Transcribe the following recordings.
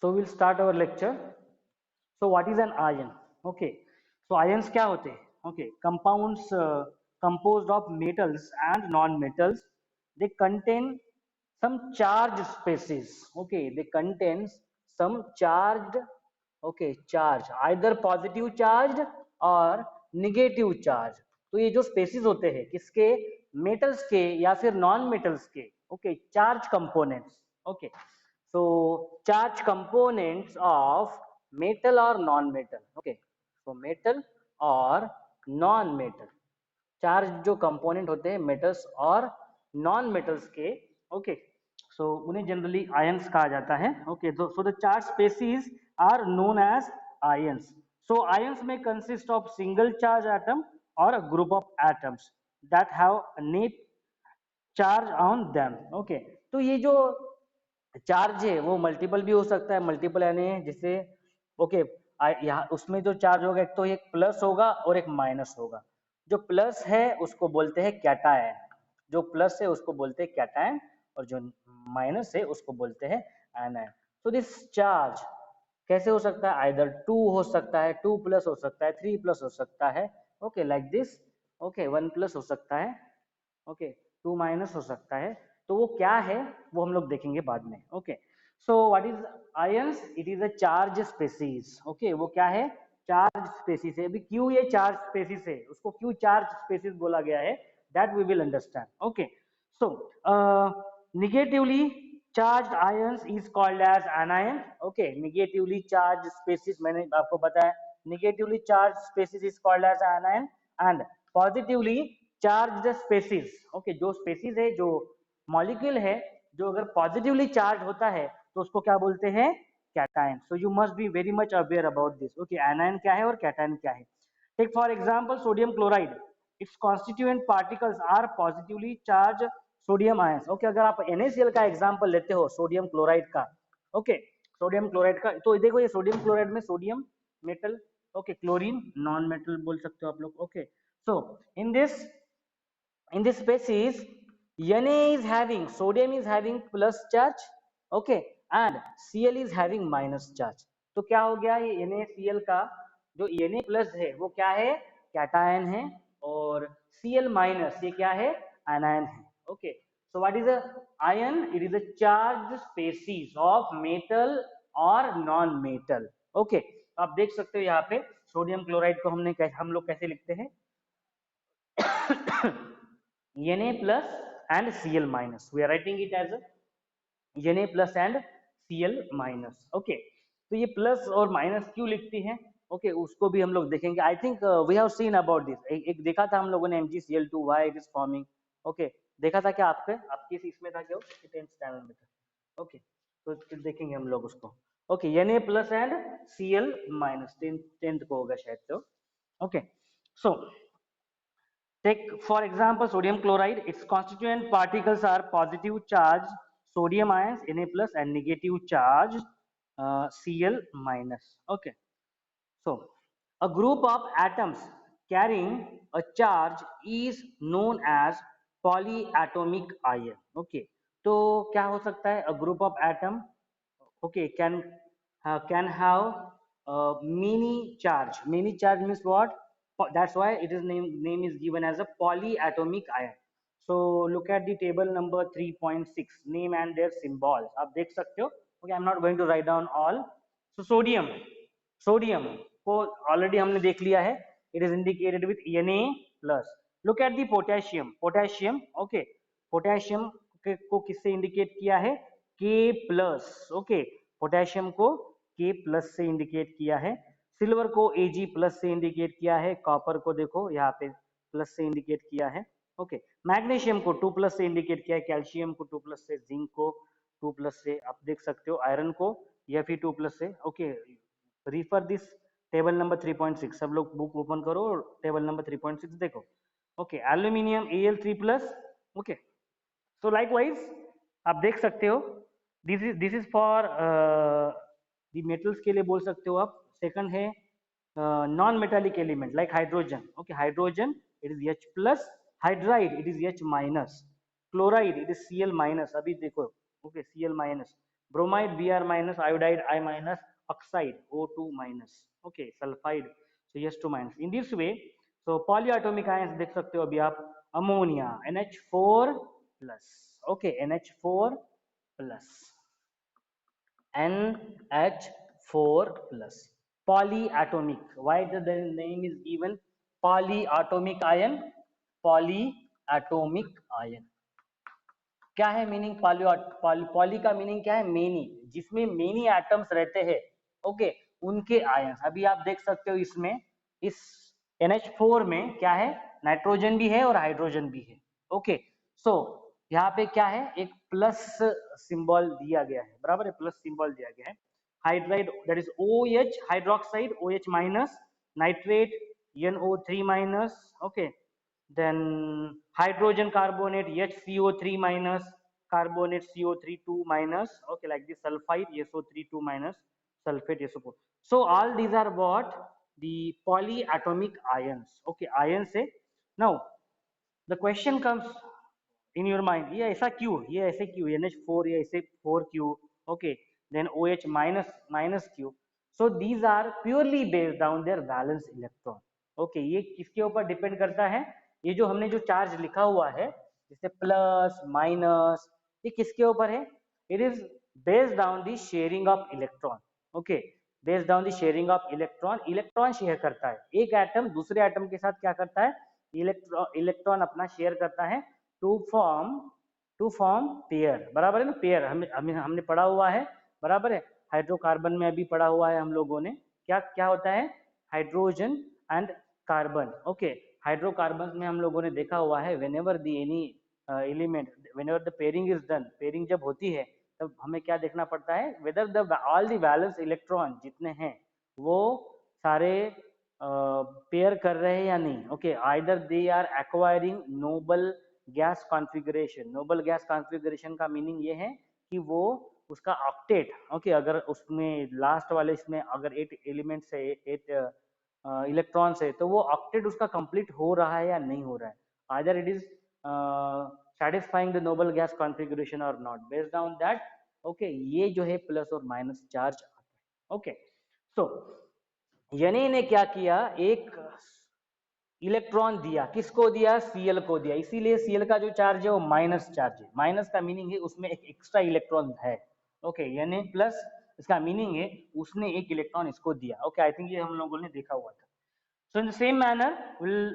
So we'll start our lecture. So what is an ion? Okay. So ions क्या होते हैं? Okay. Compounds composed of metals and non-metals. They contain some charged species. Okay. They contain some charged. Okay. Charge either positive charged or negative charge. तो ये जो spaces होते हैं किसके, metals के या फिर नॉन मेटल्स के. Okay, charge components. Okay, so charge components of metal or non-metal. Okay, so metal और non-metal चार्ज जो कंपोनेंट होते हैं मेटल्स और नॉन मेटल्स के. ओके, सो उन्हें जनरली आयंस कहा जाता है. Okay, so the charge species are known as ions. So ions में consist of single charge atom और a group of atoms that have net charge on them. Okay, तो ये जो charge है वो मल्टीपल भी हो सकता है. मल्टीपल यानी जिससे ओके यहाँ उसमें जो चार्ज होगा एक तो एक प्लस होगा और एक माइनस होगा. जो प्लस है उसको बोलते हैं कैटायन, जो प्लस है उसको बोलते हैं कैटायन, और जो माइनस है उसको बोलते हैं एनायन. तो दिस चार्ज कैसे हो सकता है, आइदर 2 हो सकता है, 2 प्लस हो सकता है, 3 प्लस हो सकता है. Okay, like this. Okay, 1 plus हो सकता है. ओके, 2 माइनस हो सकता है. तो वो क्या है वो हम लोग देखेंगे बाद में. Okay, so what is ions? It is a charge species. Okay, वो क्या है, चार्ज स्पेसीज है. अभी क्यों ये चार्ज स्पेसीज है, उसको क्यों चार्ज स्पेसीज बोला गया है, that we will understand. Okay, so negatively charged ions is called as anion. Okay, negatively charged species मैंने आपको बताया, negatively charged species is called as anion, and positively charge species. Okay, जो species है, जो molecule है, जो अगर positively charge होता है तो उसको क्या बोलते हैं, cation. So you must be very much aware about this. Okay, anion क्या है और कैटायन क्या है. Take for example sodium chloride. It's constituent particles are positively charge sodium ions. Okay, अगर आप NaCl का एग्जांपल लेते हो सोडियम क्लोराइड का, ओके, सोडियम क्लोराइड का, तो देखो ये सोडियम क्लोराइड में sodium metal, okay, chlorine non metal बोल सकते हो आप लोग. Okay, so in this species Na is having, sodium is having plus charge, okay, and Cl is having minus charge. तो क्या हो गया, ये NaCl का जो Na प्लस है वो क्या है, कैटायन है, और Cl माइनस ये क्या है, एनायन है. Okay, so what is a ion? It is a charged species of metal or non metal. Okay, आप देख सकते हो यहाँ पे सोडियम क्लोराइड को हम लोग कैसे लिखते हैं, Na plus and Cl minus. We are writing it as a Na plus and Cl minus. Okay, तो ये प्लस और माइनस क्यों लिखती है, ओके, उसको भी हम लोग देखेंगे. I think we have seen about this. एक देखा था हम लोगों ने MgCl2, why it is forming. Okay, देखा था क्या आपके इसमें था क्या, 10th स्टैंडर्ड में था. ओके, तो देखेंगे हम लोग उसको. Okay, Na plus and Cl minus 10th को होगा शायद. तो okay, so take for example sodium chloride. Its constituent particles are positive charge sodium ions Na plus and negative charge Cl minus. Okay, so a group of atoms carrying a charge is known as polyatomic ion. Okay, तो क्या हो सकता है, a group of atom, okay, can have many charge. Many charge means what? That's why it is name is given as a polyatomic ion. So look at the table number 3.6, name and their symbols. आप देख सकते हो. Okay, I'm not going to write down all. So sodium को already हमने देख लिया है. It is indicated with Na plus. Look at the potassium. Okay, potassium को किससे इंडिकेट किया है, K प्लस. ओके, पोटेशियम को K प्लस से इंडिकेट किया है. सिल्वर को Ag प्लस से इंडिकेट किया है. कॉपर को देखो यहाँ पे प्लस से इंडिकेट किया है. ओके, मैग्नीशियम को 2 प्लस से इंडिकेट किया है. कैल्शियम को 2 प्लस से, जिंक को 2 प्लस से, आप देख सकते हो. आयरन को Fe2 प्लस से. Okay, refer this table number 3.6. सब लोग बुक ओपन करो और टेबल नंबर 3.6 देखो. Okay, aluminium Al3 plus. Okay, सो लाइकवाइज आप देख सकते हो, this is for the metals के लिए बोल सकते हो आप. सेकंड है non metallic element like hydrogen. Okay, hydrogen it is H plus, hydride it is H minus, chloride it is Cl minus. अभी देखो, okay, Cl minus. bromide Br minus, iodide I minus, oxide O2 minus, okay, sulfide so S2 minus. In this way, so polyatomic ions देख सकते हो अभी आप, ammonia NH4 plus, okay, NH4 plus, NH4 plus, polyatomic. Why the name is given polyatomic ion? Polyatomic ion क्या है meaning? Poly का meaning क्या है? मेनी, जिसमें मेनी एटम्स रहते हैं, ओके, उनके आयंस। अभी आप देख सकते हो इसमें, इस NH4 में क्या है? नाइट्रोजन भी है और हाइड्रोजन भी है, ओके। सो यहाँ पे क्या है? एक प्लस सिंबल दिया गया है, बराबर है, प्लस सिंबल दिया गया है। Hydride that is OH, hydroxide OH minus, nitrate NO3 minus, okay, then hydrogen carbonate HCO3 minus, carbonate CO3 2 minus, okay, like this, sulfide SO3 2 minus, sulfate SO4. So all these are what? The polyatomic ions, okay, ions है. Now the question comes in your mind, ये ऐसा क्यों, ये ऐसे क्यों, NH4 ये ऐसे 4 क्यों, okay, then OH minus minus क्यों? So these are purely based on their valence electron, okay, ये किसके ऊपर डिपेंड करता है? ये जो हमने जो चार्ज लिखा हुआ है, जैसे प्लस माइनस, ये किसके ऊपर है? It is based on the sharing of electron, okay, based on the sharing of electron. Electron share करता है, एक एटम दूसरे एटम के साथ क्या करता है? इलेक्ट्रॉन अपना शेयर करता है टू फॉर्म पेयर, बराबर है ना, पेयर हमने पढ़ा हुआ है, बराबर है। हाइड्रोकार्बन में अभी पढ़ा हुआ है हम लोगों ने, क्या क्या होता है? Hydrogen and carbon, okay. Hydrocarbon में हम लोगों ने देखा हुआ है, whenever the any element, whenever the pairing is done, pairing जब होती है तब हमें क्या देखना पड़ता है? Whether the all the valence electron जितने हैं वो सारे पेयर कर रहे हैं या नहीं, okay. Either they are acquiring noble gas configuration. Noble gas configuration का मीनिंग ये है कि वो उसका ऑक्टेट, ओके, अगर उसमें लास्ट वाले इसमें अगर 8 एलिमेंट्स है, 8 इलेक्ट्रॉन्स है, तो वो ऑक्टेट उसका कंप्लीट हो रहा है या नहीं हो रहा है, either it is satisfying the noble gas configuration or not, based on that, okay, ये जो है प्लस और माइनस चार्ज आता है, ओके। सो यनी ने क्या किया? एक इलेक्ट्रॉन दिया, किसको दिया? Cl को दिया, इसीलिए Cl का जो चार्ज है वो माइनस चार्ज है। माइनस का मीनिंग है उसमें एक एक्स्ट्रा इलेक्ट्रॉन है, ओके, यानी प्लस इसका मीनिंग है उसने एक इलेक्ट्रॉन इसको दिया, ओके। आई थिंक ये हम लोगों ने देखा हुआ था। So in the same manner, we'll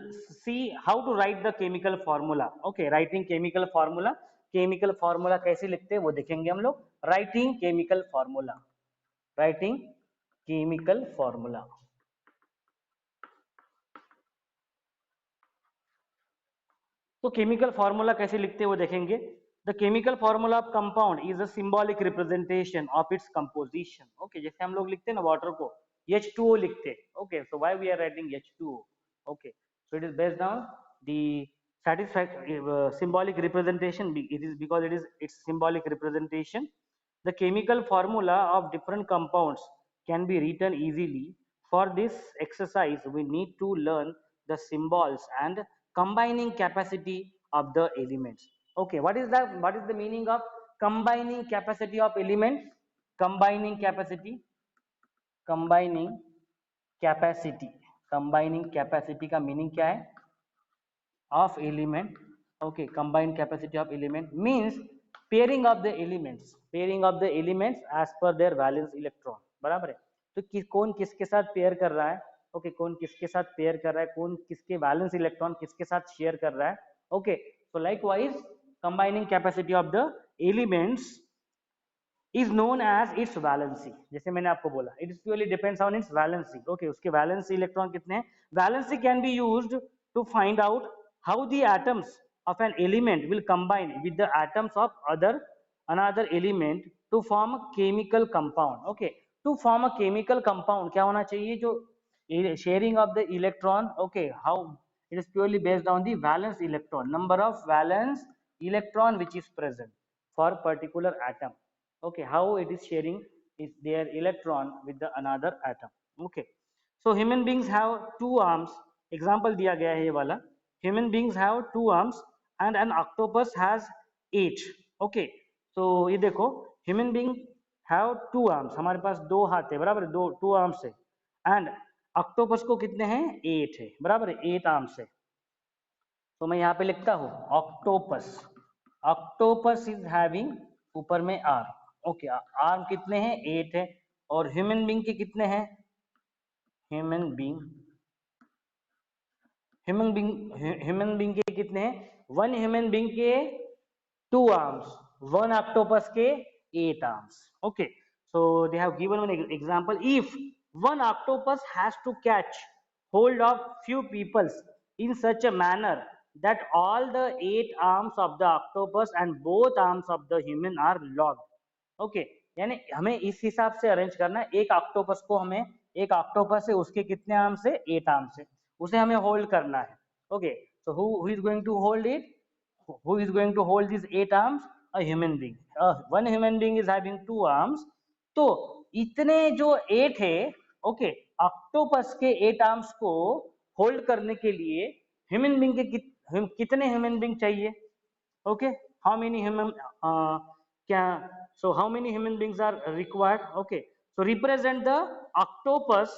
see how to write the chemical formula. Okay, writing chemical formula. Chemical formula कैसे लिखते हैं वो देखेंगे हम लोग। Writing chemical formula. Writing chemical formula. तो केमिकल फार्मूला कैसे लिखते हैं वो देखेंगे। The chemical formula of compound is a symbolic representation of its composition, okay. जैसे हम लोग लिखते हैं ना वाटर को H2O लिखते हैं, okay, so why we are writing H2O, okay, so it is based on the symbolic representation, it is because it is its symbolic representation. The chemical formula of different compounds can be written easily. For this exercise we need to learn the symbols and combining capacity of the elements, okay. What is the meaning of combining capacity of elements? combining capacity combining combining capacity का meaning क्या है? of element, okay, combined capacity of element means pairing of the elements as per their valence electron, बराबर है। तो कौन किसके साथ pair कर रहा है, ओके, कौन किसके साथ पेयर कर रहा है, कौन किसके वैलेंस इलेक्ट्रॉन किसके साथ शेयर कर रहा है, okay. So likewise combining capacity of the elements is known as its valency, जैसे मैंने आपको बोला, it is purely depends on its valency, okay, उसके valency इलेक्ट्रॉन कितने हैं। valency can be used to find out how the atoms of an element will combine with the atoms of another element to form a chemical compound, okay। to form a chemical compound क्या होना चाहिए? जो sharing of the electron, okay, how it is purely based on the valence electron, number of valence electron which is present for particular atom, okay, how it is sharing is their electron with the another atom, okay। so human beings have two arms, example दिया गया है ये वाला, human beings have two arms and an octopus has 8, okay। so ये देखो human being have 2 arms, हमारे पास 2 हाथ है, बराबर है, 2 आर्म्स है। एंड ऑक्टोपस को कितने हैं? 8 है, बराबर है, 8 आर्म्स है। तो मैं यहाँ पे लिखता हूँ ऑक्टोपस, ऑक्टोपस इज हैविंग, ऊपर में आर्म, ओके, आर्म कितने हैं? 8 है। और ह्यूमन बीइंग के कितने हैं? ह्यूमन बीइंग, ह्यूमन बीइंग के कितने हैं? वन ह्यूमन बीइंग के 2 arms, one octopus के 8 arms. Okay, so they have given one example. If one octopus has to catch hold of few peoples in such a manner that all the 8 arms of the octopus and both arms of the human are locked. Okay, यानी हमें इस हिसाब से arrange करना है, एक octopus को हमें, एक ऑक्टोपस है उसके कितने आर्म्स है? 8 आर्म्स है, उसे हमें होल्ड करना है। Okay, so who is going to hold it? Who is going to hold these 8 arms? A human being. One human being is having 2 arms. तो इतने जो 8 है, ओके, ऑक्टोपस के 8 आर्म्स को होल्ड करने के लिए ह्यूमन बीइंग के कितने ह्यूमन बीइंग चाहिए? ओके, हाउ मेनी ह्यूमन, क्या, so how many human beings are required? Okay, so represent the octopus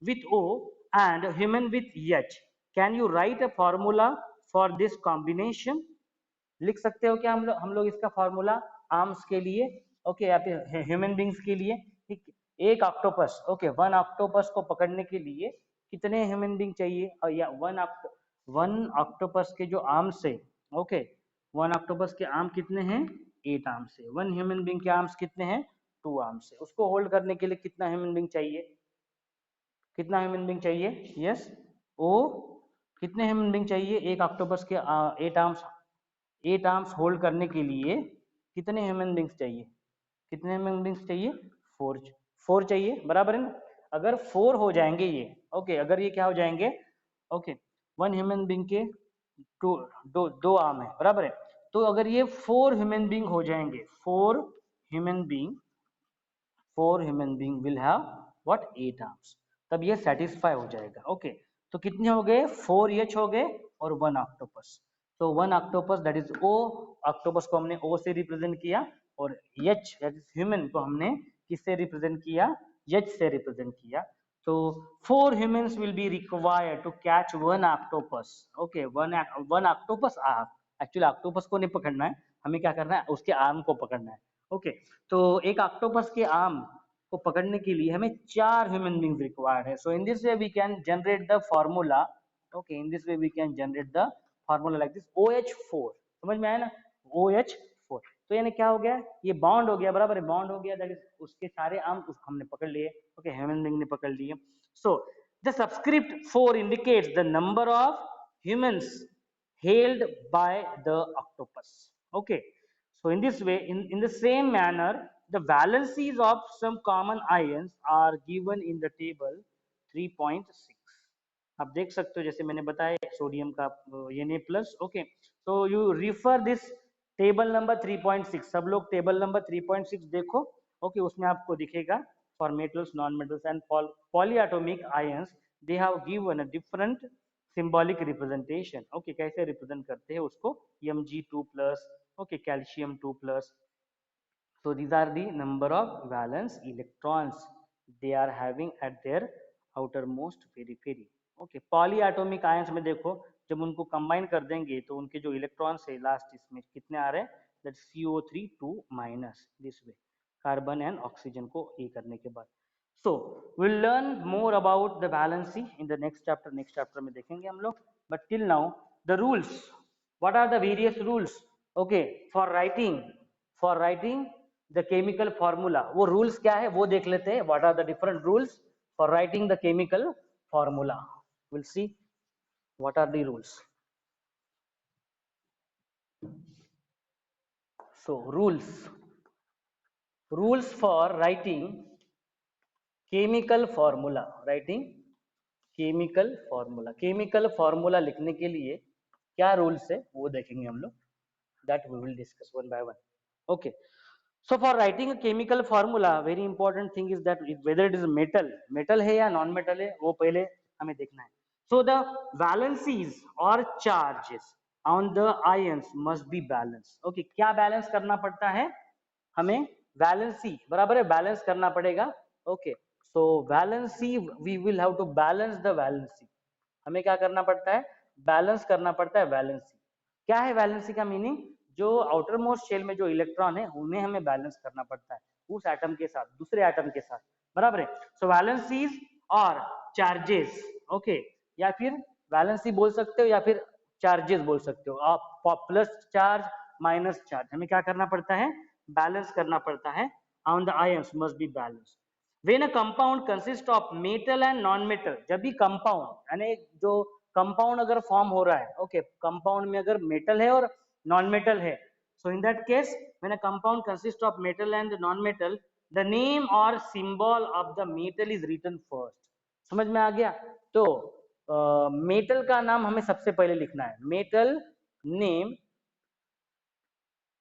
with O and human with H. Can you write a formula for this combination? लिख सकते हो क्या हम लोग इसका formula arms के लिए? ओके, या फिर ह्यूमन बींग्स के लिए? ठीक, एक ऑक्टोपस, ओके, वन ऑक्टोपस को पकड़ने के लिए कितने ह्यूमन बींग चाहिए? और या वन ऑक्टोपस के जो आर्म्स है, ओके, वन ऑक्टोपस के आर्म कितने हैं? 8 आर्म्स है। वन ह्यूमन बींग के आर्म्स कितने हैं? 2 आर्म्स है। उसको होल्ड करने के लिए कितना ह्यूमन बींग चाहिए? कितना ह्यूमन बींग चाहिए? यस, ओ, कितने ह्यूमन बींग चाहिए एक ऑक्टोपस के 8 आर्म्स, 8 आर्म्स होल्ड करने के लिए कितने ह्यूमन बींग्स चाहिए? कितने ह्यूमन बींग्स चाहिए? 4 चाहिए, बराबर है ना? अगर 4 हो जाएंगे ये, ओके, अगर ये क्या हो जाएंगे, ओके, वन ह्यूमन बींग के दो आर्म है, बराबर है, तो अगर ये 4 ह्यूमन बींग हो जाएंगे, 4 human being, 4 human being will have what? 8 arms, तब ये सेटिस्फाई हो जाएगा। ओके, तो कितने हो गए? 4 एच हो गए और 1 ऑक्टोपस। तो 1 octopus that is O, octopus को हमने ओ से रिप्रेजेंट किया, और एच दैट इज ह्यूमन को हमने किससे रिप्रेजेंट किया? एच से रिप्रेजेंट किया। तो 4 humans will be required to catch 1 octopus. Okay, one octopus arm. Actually octopus को नहीं पकड़ना है, हमें क्या करना है? उसके आर्म को पकड़ना है। ओके, तो एक ऑक्टोपस के आर्म को पकड़ने के लिए हमें 4 ह्यूमन बींग्स रिक्वायर्ड है। So in this way we can generate the formula, okay, in this way we can generate the formula like this, OH4। समझ में आया ना? OH4। तो यानी क्या हो गया? ये बॉन्ड हो गया, बराबर है, बॉन्ड हो गया, दैट इज उसके सारे आर्म हमने पकड़ लिए, ओके, ह्यूमन बींग ने पकड़ लिए। So the subscript 4 indicates the number of humans held by the octopus. Okay, so in this way, in the same manner, the valencies of some common ions are given in the table 3.6. आप देख सकते हो, जैसे मैंने बताया sodium का Na plus. Okay, तो you refer this table number 3.6, सब लोग टेबल नंबर 3.6 देखो। ओके, उसमें आपको दिखेगा for metals, non metals and polyatomic ions, they have given a different symbolic representation. Okay, कैसे रिप्रेजेंट करते हैं उसको? Mg2 plus, okay, calcium 2 plus. So these are the number of valence electrons they are having at their outermost periphery. Okay, polyatomic ions में देखो, जब उनको combine कर देंगे तो उनके जो इलेक्ट्रॉन्स है लास्ट इसमें कितने आ रहे हैं? That CO3 2 minus, this way, carbon and oxygen को ए करने के बाद। So will learn more about the valency in the next chapter, next chapter में देखेंगे हम लोग। But till now the rules, what are the various rules? Okay, for writing the chemical formula, वो रूल्स क्या है वो देख लेते हैं। What are the different rules for writing the chemical formula? Will see what are the rules. So rules for writing chemical formula, writing chemical formula लिखने के लिए क्या रूल्स है वो देखेंगे हम लोग, that we will discuss one by one. Okay, so for writing a chemical formula, very important thing is that whether it is metal है या non metal है, वो पहले हमें देखना है। So the valencies or charges on the ions must be balanced. Okay, क्या balance करना पड़ता है हमें? वैलेंसी बराबर है, बैलेंस करना पड़ेगा। Okay, so valency, we will have to balance the valency, हमें क्या करना पड़ता है, बैलेंस करना पड़ता है वैलेंसी। क्या है वैलेंसी का मीनिंग, जो आउटर मोस्ट शेल में जो इलेक्ट्रॉन है उन्हें हमें बैलेंस करना पड़ता है उस एटम के साथ, दूसरे एटम के साथ, बराबर है। सो वैलेंसीज और चार्जेस, ओके, या फिर वैलेंसी बोल सकते हो या फिर चार्जेस बोल सकते हो आप, प्लस चार्ज माइनस चार्ज, हमें क्या करना पड़ता है, बैलेंस करना पड़ता है, on the ions must be balance. When a compound consists of metal and non-metal, जब भी कंपाउंड यानी जो कंपाउंड अगर फॉर्म हो रहा है, ओके, कंपाउंड में अगर मेटल है और नॉन मेटल है, so in that case when a compound consist of metal and non metal, the name और symbol of the metal is written first. समझ में आ गया? तो मेटल का नाम हमें सबसे पहले लिखना है, metal name,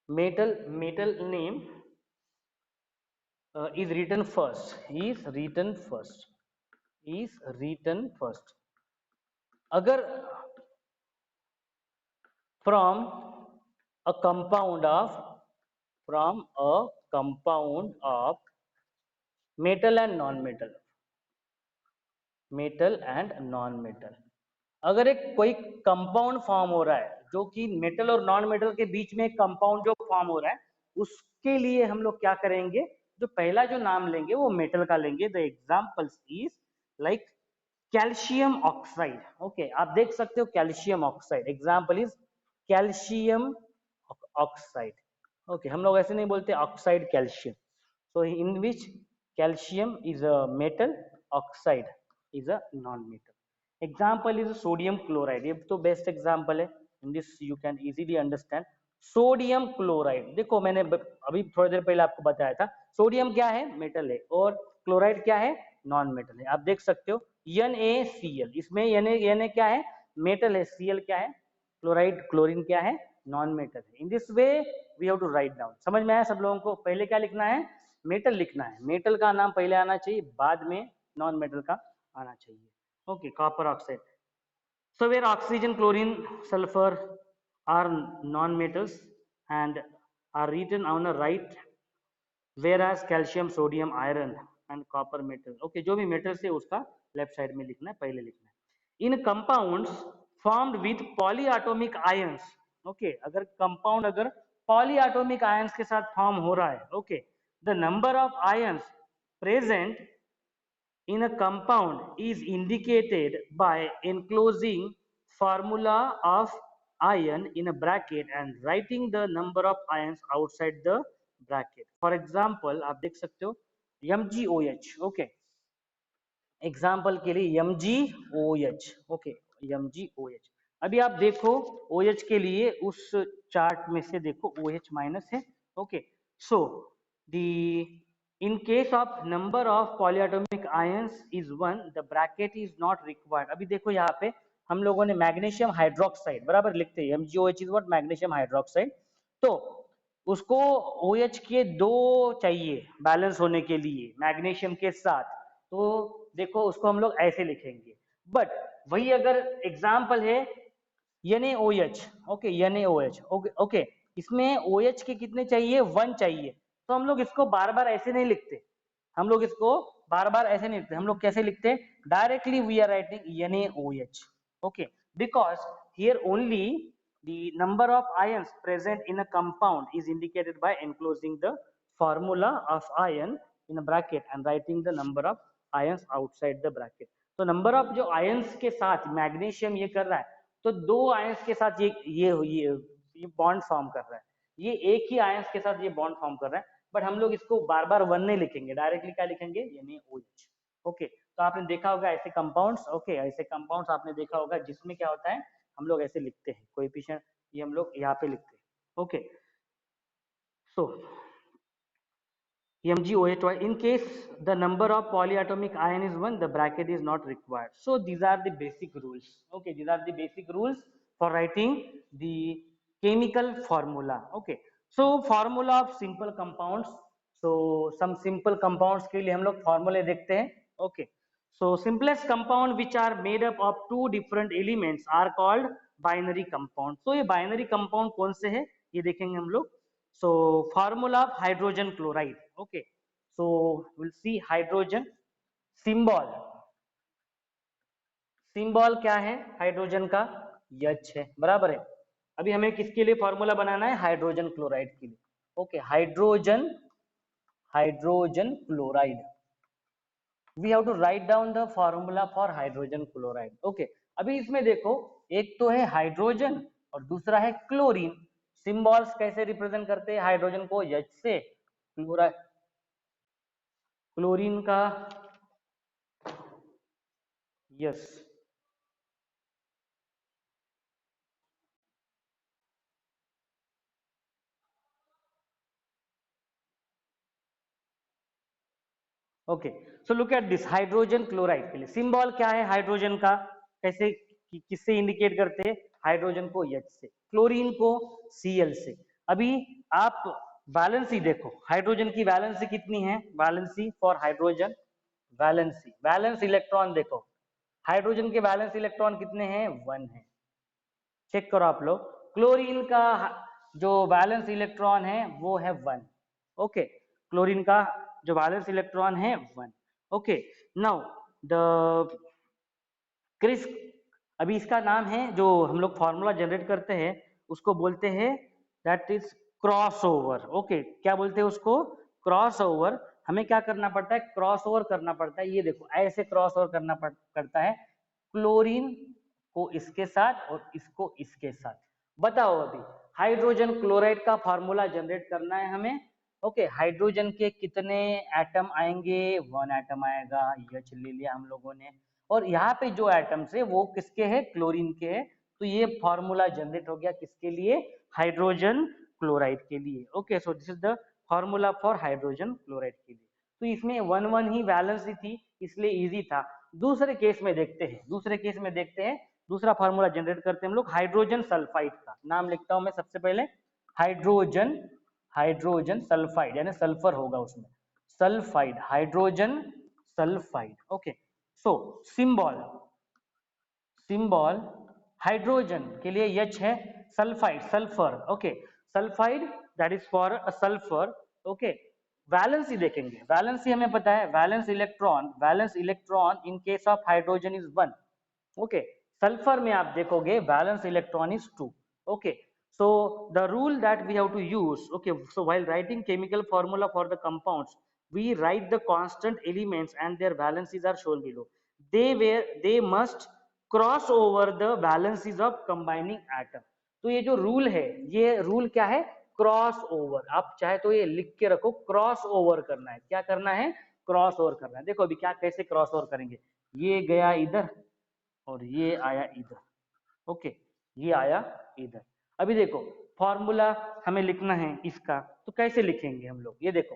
metal name is written first, is written first, is written first। अगर from a compound of, from a compound of metal and non metal, metal and non metal, अगर एक कोई कंपाउंड फॉर्म हो रहा है जो कि metal और नॉन मेटल के बीच में एक कंपाउंड जो फॉर्म हो रहा है, उसके लिए हम लोग क्या करेंगे, जो पहला जो नाम लेंगे वो मेटल का लेंगे। The examples is like calcium oxide, okay, आप देख सकते हो calcium oxide, example is calcium oxide, okay, हम लोग ऐसे नहीं बोलते oxide calcium, so in which calcium is a metal, oxide is a non-metal। example is sodium chloride, ये तो बेस्ट एग्जांपल है, in this you can easily understand। Sodium chloride, देखो मैंने अभी थोड़ी देर पहले आपको बताया था, सोडियम क्या है, मेटल है, और क्लोराइड क्या है, नॉन मेटल है। आप देख सकते हो NaCl, इसमें Na क्या है, मेटल है, Cl क्या है, क्लोराइड, क्लोरीन क्या है, नॉन मेटल है। In this way we have to write down. समझ में आया सब लोगों को? पहले क्या लिखना है, मेटल लिखना है, मेटल का नाम पहले आना चाहिए, बाद में नॉन मेटल का आना चाहिए। Okay, copper oxide, so where oxygen, chlorine, sulfur are non metals and are written on the right, whereas calcium, sodium, iron and copper metal, okay, जो भी मेटल से उसका लेफ्ट साइड में लिखना है, पहले लिखना है। In compounds formed with polyatomic ions, okay, अगर कंपाउंड अगर पॉलीएटॉमिक आयंस के साथ फॉर्म हो रहा है, okay, the number of ions present in a compound is indicated by enclosing formula of ion in a bracket and writing the number of ions outside the bracket। for example आप देख सकते हो MgOH, okay, example के लिए MgOH, okay, MgOH। अभी आप देखो OH के लिए उस चार्ट में से देखो OH माइनस है, okay, so the in case of number of polyatomic ions is 1, the bracket is not required। अभी देखो यहाँ पे हम लोगों ने मैग्नीशियम हाइड्रोक्साइड बराबर लिखते हैं, MgOH is what, magnesium hydroxide, तो उसको OH के दो चाहिए बैलेंस होने के लिए मैग्नीशियम के साथ, तो देखो उसको हम लोग ऐसे लिखेंगे। बट वही अगर एग्जाम्पल है NaOH, okay, NaOH, okay, okay, इसमें OH के कितने चाहिए, 1 चाहिए, तो हम लोग इसको बार बार ऐसे नहीं लिखते, हम लोग इसको बार बार ऐसे नहीं लिखते, हम लोग कैसे लिखते हैं, directly we are writing NaOH, okay, because here only the number of ions present in a compound is indicated by enclosing the formula of ion in a bracket and writing the number of ions outside the bracket। तो number of जो ions के साथ magnesium ये कर रहा है, तो दो आयंस के साथ ये बॉन्ड फॉर्म कर रहा है, ये एक ही आयंस के साथ ये बॉन्ड फॉर्म कर रहा है, बट हम लोग इसको बार बार 1 नहीं लिखेंगे, डायरेक्टली क्या लिखेंगे, NaOH, ओके। तो आपने देखा होगा ऐसे कंपाउंड्स, ओके, ऐसे कंपाउंड्स आपने देखा होगा जिसमें क्या होता है, हम लोग ऐसे लिखते हैं, कोएफिशिएंट ये हम लोग यहाँ पे लिखते हैं, okay. So MgOH, in case the number of polyatomic ion is 1, the bracket is not required। So these are the basic rules, okay, these are the basic rules for writing the chemical formula, okay। So formula of simple compounds, so some simple compounds के लिए हम लोग formula देखते हैं, okay। So simplest compound which are made up of two different elements are called binary compound। so ये binary compound कौन से है ये देखेंगे हम लोग। so formula of hydrogen chloride, okay, so will C hydrogen symbol. Symbol क्या है हाइड्रोजन का? H है, बराबर है। अभी हमें किसके लिए फॉर्मूला बनाना है? हाइड्रोजन क्लोराइड के लिए। Okay, hydrogen chloride, we have to write down the formula for hydrogen chloride. Okay, अभी इसमें देखो, एक तो है हाइड्रोजन और दूसरा है क्लोरीन। सिंबल्स कैसे रिप्रेजेंट करते हैं हाइड्रोजन को? H से, क्लोरीन का yes, okay, so look at this hydrogen chloride के लिए सिंबल क्या है हाइड्रोजन का? कैसे किससे इंडिकेट करते हैं? हाइड्रोजन को H से, क्लोरीन को Cl से। अभी आप वैलेंसी देखो, हाइड्रोजन की वैलेंसी कितनी है? Valency for hydrogen, valence electron देखो, हाइड्रोजन के वैलेंस इलेक्ट्रॉन कितने हैं? 1 है। चेक करो आप लोग, क्लोरीन का जो वैलेंस इलेक्ट्रॉन है वो है 1। ओके, क्लोरीन का जो वैलेंस इलेक्ट्रॉन है 1। ओके, नाउ द क्रिस, अभी इसका नाम है, जो हम लोग फॉर्मूला जनरेट करते हैं उसको बोलते हैं दैट इज क्रॉसओवर। ओके, क्या बोलते हैं उसको? क्रॉसओवर। हमें क्या करना पड़ता है? क्रॉसओवर करना पड़ता है। ये देखो, ऐसे क्रॉसओवर करना पड़ता है, क्लोरीन को इसके साथ और इसको इसके साथ। बताओ, अभी हाइड्रोजन क्लोराइड का फॉर्मूला जनरेट करना है हमें। ओके, हाइड्रोजन के कितने एटम आएंगे? 1 एटम आएगा, H ले लिया हम लोगों ने, और यहाँ पे जो एटम्स है वो किसके हैं? क्लोरीन के हैं। तो ये फॉर्मूला जनरेट हो गया किसके लिए? हाइड्रोजन क्लोराइड के लिए। Okay, so this is the formula for hydrogen chloride के लिए। तो इसमें 1 ही वैलेंसी थी, इसलिए इजी था। दूसरे केस में देखते हैं, दूसरा फॉर्मूला जनरेट करते हैं हम लोग हाइड्रोजन सल्फाइड का। नाम लिखता हूं मैं सबसे पहले, हाइड्रोजन सल्फाइड, यानी सल्फर होगा उसमें, सल्फाइड, हाइड्रोजन सल्फाइड। ओके, सो सिंबल हाइड्रोजन के लिए H है, sulphide sulphur. Okay, sulphide that is for sulphur. Okay, valency देखेंगे, वैलेंसी हमें पता है, valence electron in case of hydrogen is 1। Okay, sulphur में आप देखोगे valence electron is 2। Okay, so the rule that we have to use, okay, so while writing chemical formula for the compounds, we write the constant elements and their valencies are shown below. They must cross over the valencies of combining atom. तो ये जो rule है, ये rule क्या है? Cross over. आप चाहे तो ये लिख के रखो, क्रॉस ओवर करना है। क्या करना है? क्रॉस ओवर करना है। देखो अभी क्या, कैसे क्रॉस ओवर करेंगे? ये गया इधर और ये आया इधर। ओके, ये आया इधर। अभी देखो, फॉर्मूला हमें लिखना है इसका, तो कैसे लिखेंगे हम लोग? ये देखो,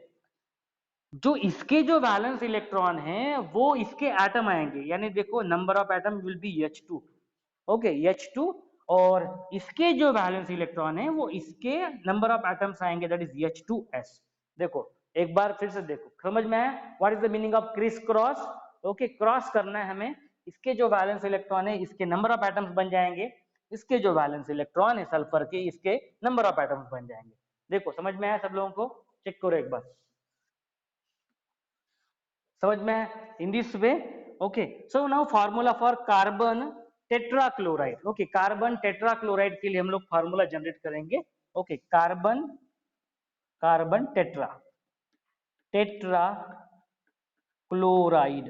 जो इसके जो वैलेंस इलेक्ट्रॉन है वो इसके एटम आएंगे, यानी देखो number of atom will be H2। Okay, H2, और इसके जो वैलेंस इलेक्ट्रॉन है वो इसके नंबर ऑफ एटम्स आएंगे, दैट इज H2S। देखो एक बार फिर से देखो, समझ में आया? What is the meaning of criss cross? Okay, cross करना है हमें, इसके जो वैलेंस इलेक्ट्रॉन है इसके नंबर ऑफ एटम्स बन जाएंगे, इसके जो वैलेंस इलेक्ट्रॉन है सल्फर के, इसके नंबर ऑफ एटम्स बन जाएंगे। देखो समझ में आया सब लोगों को? चेक करो एक बार, समझ में आया इन this way? Okay, so now formula for carbon tetrachloride. Okay, carbon tetrachloride के लिए हम लोग फार्मूला जनरेट करेंगे। Okay, carbon tetrachloride,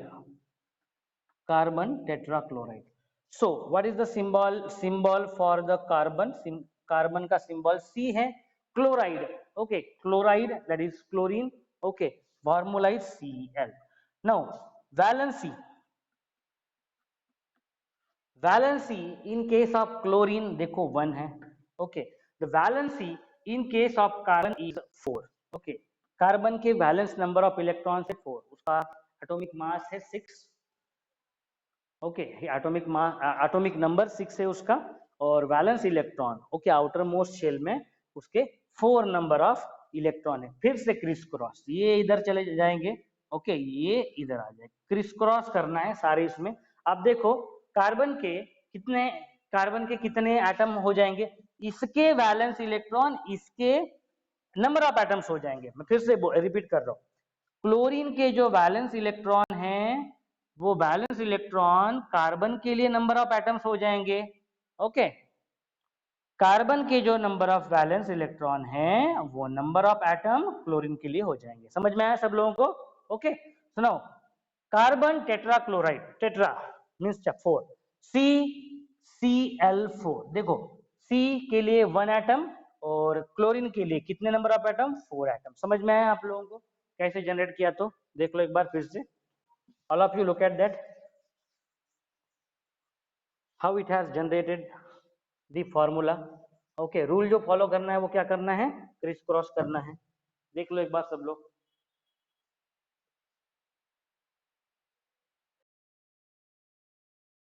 carbon tetrachloride. So what is the symbol for the carbon? Carbon का सिंबल C है, chloride. Okay, chloride that is chlorine. Okay, formula is Cl। Now valency, in case of chlorine देखो 1 है। Okay, the valency in case of carbon is 4। Okay, carbon के valence number of electron है 4, उसका atomic mass है 6। Okay, atomic number 6 है उसका, और valence electron, okay, outermost shell में उसके 4 नंबर ऑफ इलेक्ट्रॉन है। फिर से क्रिस क्रॉस, ये इधर चले जाएंगे, ओके, ये इधर आ जाए, क्रिस क्रॉस करना है सारे इसमें। आप देखो कार्बन के कितने एटम हो जाएंगे? इसके वैलेंस इलेक्ट्रॉन इसके नंबर ऑफ एटम्स हो जाएंगे। मैं फिर से रिपीट कर रहा हूँ, क्लोरीन के जो वैलेंस इलेक्ट्रॉन हैं वो वैलेंस इलेक्ट्रॉन कार्बन के लिए नंबर ऑफ एटम्स हो जाएंगे। ओके, कार्बन के जो नंबर ऑफ वैलेंस इलेक्ट्रॉन हैं वो नंबर ऑफ एटम क्लोरीन के लिए हो जाएंगे। समझ में आया सब लोगों को? ओके, सुनो, carbon tetrachloride, tetra means 4, CCl4, देखो C के लिए 1 एटम और क्लोरीन के लिए कितने नंबर ऑफ एटम? 4 एटम। समझ में आया आप लोगों को कैसे जनरेट किया? तो देख लो एक बार फिर से, all of you look at that, how it has generated the formula. Okay, rule जो फॉलो करना है वो क्या करना है? क्रिस क्रॉस करना है। देख लो एक बार सब लोग।